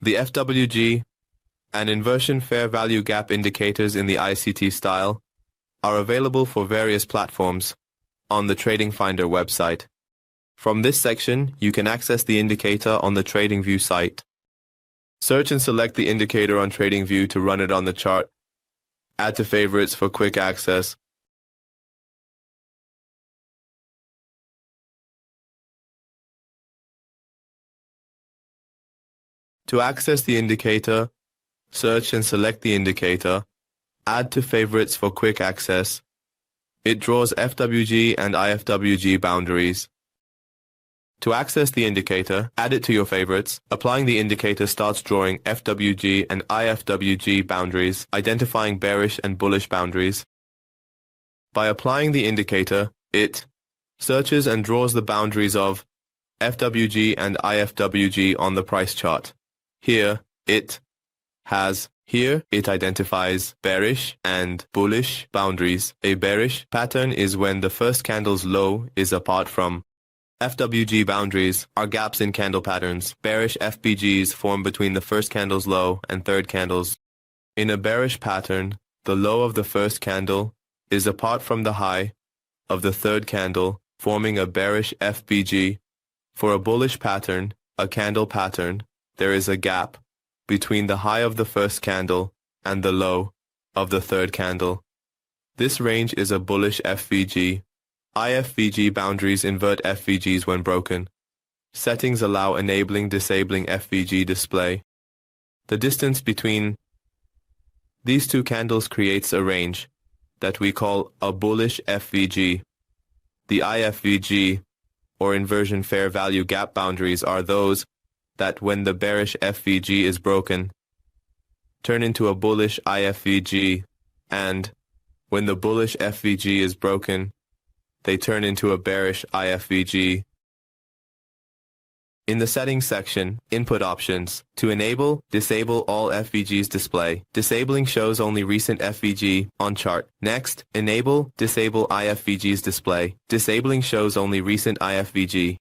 The FVG and inversion fair value gap indicators in the ICT style are available for various platforms on the TradingFinder website. From this section, you can access the indicator on the TradingView site. Search and select the indicator on TradingView to run it on the chart. Add to favorites for quick access. To access the indicator, search and select the indicator. Add to favorites for quick access. It draws FVG and IFVG boundaries. To access the indicator, add it to your favorites. Applying the indicator starts drawing FVG and IFVG boundaries, identifying bearish and bullish boundaries. By applying the indicator, it searches and draws the boundaries of FVG and IFVG on the price chart. Here it identifies bearish and bullish boundaries. A bearish pattern is when the first candle's low is apart from FVG boundaries are gaps in candle patterns. Bearish FVGs form between the first candle's low and third candles. In a bearish pattern, the low of the first candle is apart from the high of the third candle, forming a bearish FVG. For a bullish pattern, a candle pattern, there is a gap between the high of the first candle and the low of the third candle. This range is a bullish FVG. IFVG boundaries invert FVGs when broken. Settings allow enabling disabling FVG display. The distance between these two candles creates a range that we call a bullish FVG. The IFVG, or inversion fair value gap boundaries, are those that when the bearish FVG is broken, turn into a bullish IFVG, and when the bullish FVG is broken, they turn into a bearish IFVG. In the settings section, input options. To enable, disable all FVGs display. Disabling shows only recent FVG on chart. Next, enable, disable IFVGs display. Disabling shows only recent IFVG.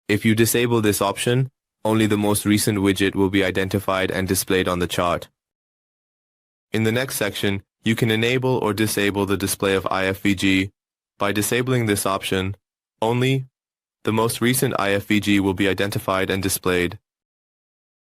If you disable this option, only the most recent widget will be identified and displayed on the chart. In the next section, you can enable or disable the display of IFVG. By disabling this option, only the most recent IFVG will be identified and displayed.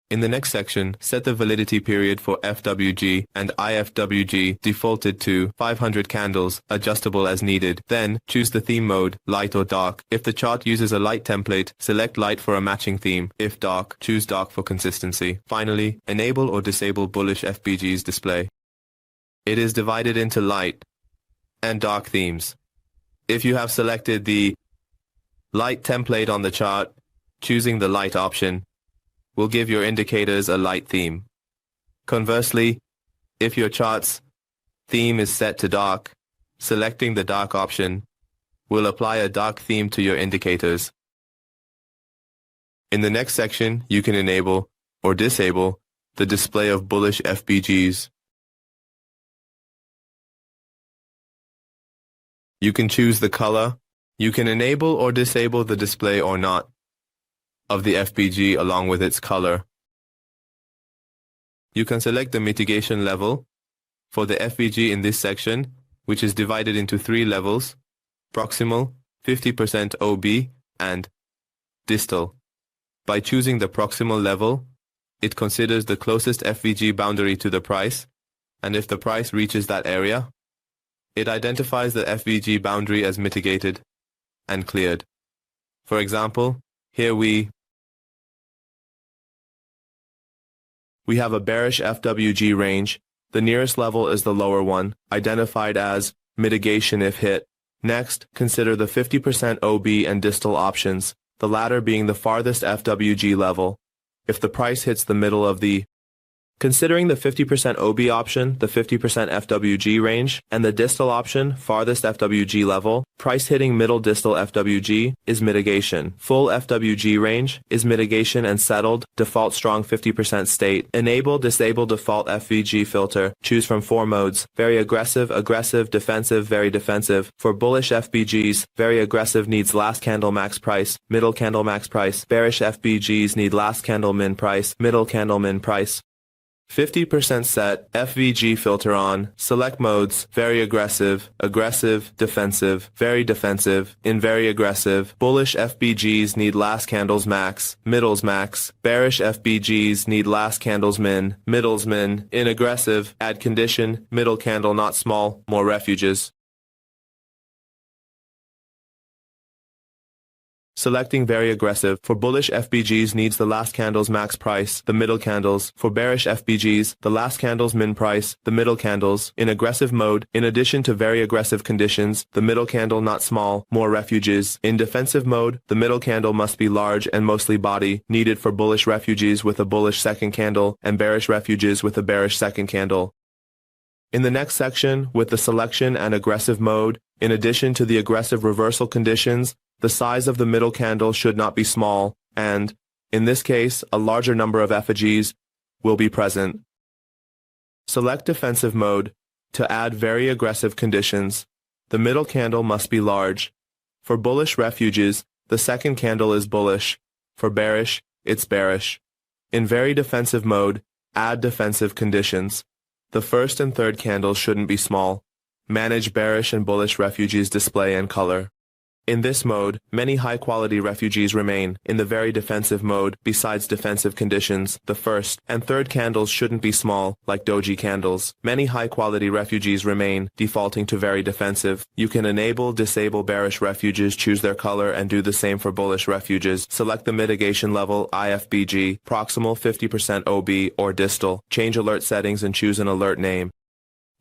In the next section, set the validity period for FVG and IFVG defaulted to 500 candles, adjustable as needed. Then, choose the theme mode, light or dark. If the chart uses a light template, select light for a matching theme. If dark, choose dark for consistency. Finally, enable or disable bullish FVGs display. It is divided into light and dark themes. If you have selected the light template on the chart, choosing the light option will give your indicators a light theme. Conversely, if your chart's theme is set to dark, selecting the dark option will apply a dark theme to your indicators. In the next section, you can enable or disable the display of bullish FVGs. You can choose the color. You can enable or disable the display or not of the FVG along with its color. You can select the mitigation level for the FVG in this section, which is divided into 3 levels: proximal, 50% OB, and distal. By choosing the proximal level, it considers the closest FVG boundary to the price, and if the price reaches that area, it identifies the FVG boundary as mitigated and cleared. For example, here we have a bearish FVG range. The nearest level is the lower one, identified as mitigation if hit. Next, consider the 50% OB and distal options, the latter being the farthest FVG level. If the price hits the middle of the Considering the 50% OB option, the 50% FWG range, and the distal option, farthest FWG level, price hitting middle distal FWG is mitigation. Full FWG range is mitigation and settled, default strong 50% state. Enable, disable default FVG filter. Choose from 4 modes. Very aggressive, aggressive, defensive, very defensive. For bullish FVGs, very aggressive needs last candle max price, middle candle max price. Bearish FVGs need last candle min price, middle candle min price. 50% set, FVG filter on, select modes, very aggressive, aggressive, defensive, very defensive, in very aggressive. Bullish FVGs need last candles max, middles max. Bearish FVGs need last candles min, middles min. In aggressive, add condition, middle candle not small, more refuges. Selecting very aggressive. For bullish FVGs needs the last candle's max price, the middle candles. For bearish FVGs, the last candle's min price, the middle candles. In aggressive mode, in addition to very aggressive conditions, the middle candle not small, more refuges. In defensive mode, the middle candle must be large and mostly body, needed for bullish refuges with a bullish second candle, and bearish refuges with a bearish second candle. In the next section, with the selection and aggressive mode, in addition to the aggressive reversal conditions, the size of the middle candle should not be small, and, in this case, a larger number of FVGs will be present. Select defensive mode to add very aggressive conditions. The middle candle must be large. For bullish refuges, the second candle is bullish. For bearish, it's bearish. In very defensive mode, add defensive conditions. The first and third candles shouldn't be small. Manage bearish and bullish refuges display and color. In this mode, many high-quality refuges remain. In the very defensive mode, besides defensive conditions, the first and third candles shouldn't be small, like doji candles. Many high-quality refuges remain, defaulting to very defensive. You can enable, disable bearish refuges, choose their color, and do the same for bullish refuges. Select the mitigation level, IFVG, proximal 50% OB, or distal. Change alert settings and choose an alert name.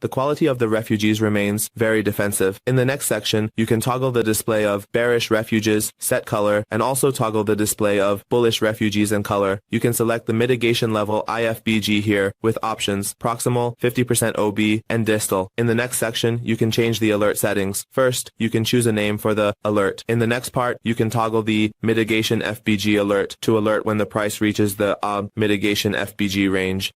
The quality of the refuges remains very defensive. In the next section, you can toggle the display of bearish refuges, set color, and also toggle the display of bullish refuges and color. You can select the mitigation level IFVG here with options proximal, 50% OB, and distal. In the next section, you can change the alert settings. First, you can choose a name for the alert. In the next part, you can toggle the mitigation FVG alert to alert when the price reaches the mitigation FVG range.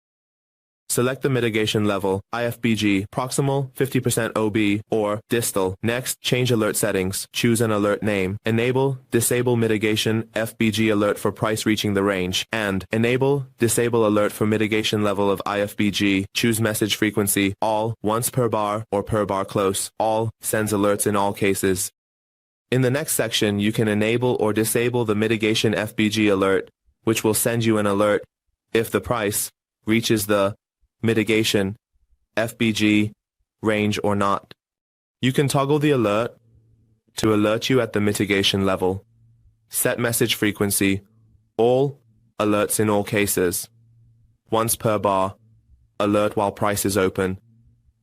Select the mitigation level, IFVG, proximal, 50% OB, or distal. Next, change alert settings. Choose an alert name. Enable, disable mitigation, FVG alert for price reaching the range. And enable, disable alert for mitigation level of IFVG. Choose message frequency, all, once per bar, or per bar close. All, sends alerts in all cases. In the next section, you can enable or disable the mitigation FVG alert, which will send you an alert if the price reaches the mitigation, FVG, range or not. You can toggle the alert to alert you at the mitigation level. Set message frequency, all, alerts in all cases. Once per bar, alert while price is open.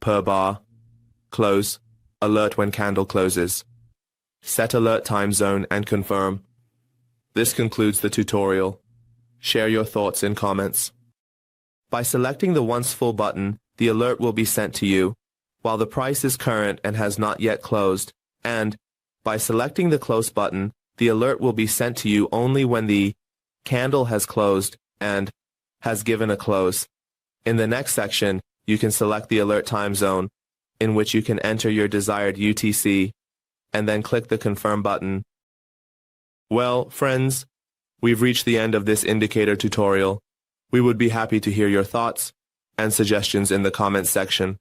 Per bar, close, alert when candle closes. Set alert time zone and confirm. This concludes the tutorial. Share your thoughts in comments. By selecting the once full button, the alert will be sent to you, while the price is current and has not yet closed, and, by selecting the close button, the alert will be sent to you only when the candle has closed and has given a close. In the next section, you can select the alert time zone, in which you can enter your desired UTC, and then click the confirm button. Well, friends, we've reached the end of this indicator tutorial. We would be happy to hear your thoughts and suggestions in the comments section.